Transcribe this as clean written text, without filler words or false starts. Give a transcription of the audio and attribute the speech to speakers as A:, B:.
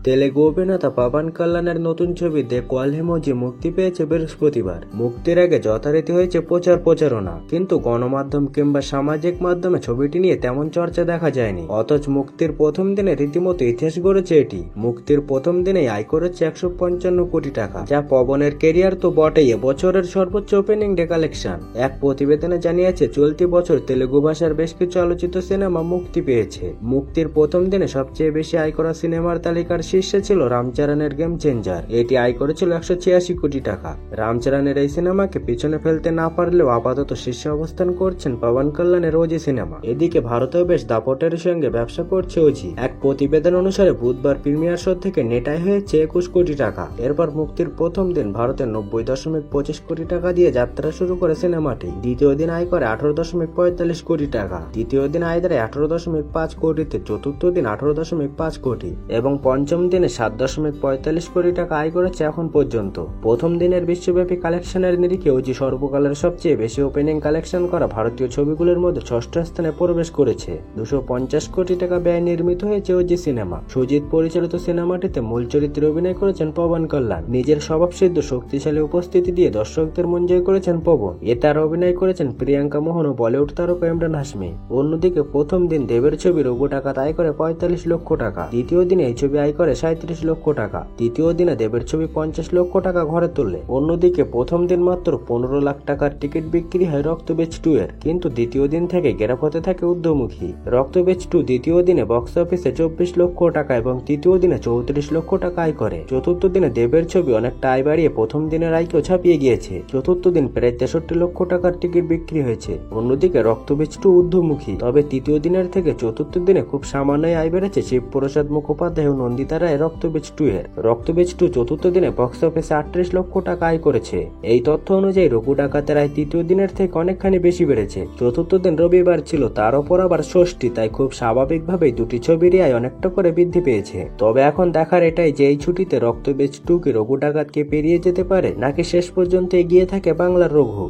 A: তেলেগু অভিনেতা পাবন কল্যাণের নতুন ছবি দ্য কোয়ালহেমোজি মুক্তি পেয়েছে বৃহস্পতিবার। মুক্তির আগে যথারীতি হয়েছে প্রচারণা, কিন্তু গণমাধ্যম কিংবা সামাজিক মাধ্যমে ছবিটি নিয়ে তেমন চর্চা দেখা যায়নি। অথচ মুক্তির প্রথম দিনে রীতিমতো ইতিহাস গড়েছে এটি। মুক্তির প্রথম দিনেই আয় করেছে 155 কোটি টাকা, যা পবনের কেরিয়ার তো বটেই, বছরের সর্বোচ্চ ওপেনিং ডে কালেকশন। এক প্রতিবেদনে জানিয়েছে চলতি বছর তেলেগু ভাষার বেশ কিছু আলোচিত সিনেমা মুক্তি পেয়েছে। মুক্তির প্রথম দিনে সবচেয়ে বেশি আয় করা সিনেমার তালিকার শীর্ষে ছিল রামচরণের গেম চেঞ্জার। এটি আয় করেছিল 186 কোটি টাকা। রামচরণের এই সিনেমাকে পিছনে ফেলতে না পারলেও আপাতত শীর্ষে অবস্থান করছেন পাবন কল্যাণের ওজি সিনেমা। এদিকে ভারতেও বেশ দাপটের সঙ্গে ব্যবসা করছে ওজি। এক প্রতিবেদন অনুসারে বুধবার প্রিমিয়ার শো থেকে নেট আয় হয়েছে 21 কোটি টাকা। এরপর মুক্তির প্রথম দিন ভারতে 90.25 কোটি টাকা দিয়ে যাত্রা শুরু করে সিনেমাটি। দ্বিতীয় দিন আয় করে 18.45 কোটি টাকা। তৃতীয় দিন আয় দাঁড়ায় 18.5 কোটিতে, চতুর্থ দিন 18.5 কোটি এবং পঞ্চম দিনে 7.45 কোটি টাকা আয় করেছে এখন পর্যন্ত। প্রথম দিনের বিশ্বব্যাপী কালেকশনের নিরিখে ওজি সর্বকালের সবচেয়ে বেশি ওপেনিং কালেকশন করা ভারতীয় ছবিগুলোর মধ্যে ষষ্ঠ স্থানে প্রবেশ করেছে। 250 কোটি টাকা ব্যয় নির্মিত হয়েছে ওজি সিনেমা। সুজিত পরিচালিত সিনেমাটিতে মূল চরিত্রে অভিনয় করেছেন পবন কল্যাণ। নিজের স্বভাবসিদ্ধ শক্তিশালী উপস্থিতি দিয়ে দর্শকদের মন জয় করেছেন পবন। তার অভিনয় করেছেন প্রিয়াঙ্কা মোহন ও বলিউড তারকা ইমরান হাশমি। অন্যদিকে প্রথম দিন দেবের ছবি রঘু ডাকাত আয় করে 45 লক্ষ টাকা। দ্বিতীয় দিনে এই ছবি আয় করে 37 লক্ষ টাকা। তৃতীয় দিনে দেবের ছবি 50 লক্ষ টাকা ঘরে তোলে। অন্যদিকে প্রথম দিন মাত্র 15 লাখ টাকার টিকিট বিক্রি হয় রক্তবীজ 2 এর, কিন্তু দ্বিতীয় দিন থেকে গ্রাফ হতে থাকে ঊর্ধ্বমুখী। রক্তবীজ 2 দ্বিতীয় দিনে বক্স অফিসে 24 লক্ষ টাকা এবং তৃতীয় দিনে 34 লক্ষ টাকা আয় করে। চতুর্থ দিনে দেবের ছবি অনেকটা আয় বাড়িয়ে প্রথম দিনের আয়কেও ছাপিয়ে গিয়েছে। চতুর্থ দিন প্রায় 63 লক্ষ টাকার টিকিট বিক্রি হয়েছে। অন্যদিকে রক্তবীজ 2 ঊর্ধ্বমুখী, তবে তৃতীয় দিনের থেকে চতুর্থ দিনে খুব সামান্যই আয় বেড়েছে শিবপ্রসাদ মুখোপাধ্যায় ও নন্দিতা রায় রক্তবীজ 2 এর। রক্তবীজ 2 চতুর্থ দিনে বক্স অফিসে 38 লক্ষ টাকা আয় করেছে। এই তথ্য অনুযায়ী রঘু ডাকাতের আয় তৃতীয় দিনের থেকে অনেকখানি বেশি বেড়েছে। চতুর্থ দিন রবিবার ছিল, তার উপর আবার ষষ্ঠী, তাই খুব স্বাভাবিকভাবেই দুটি ছবিরই আয় অনেকটা করে বৃদ্ধি পেয়েছে। তবে এখন দেখার এটাই যে এই ছুটিতে রক্তবীজ 2 কি রঘু ডাকাতকে পেরিয়ে যেতে পারে, নাকি শেষ পর্যন্ত এগিয়ে থাকে বাংলার রঘু।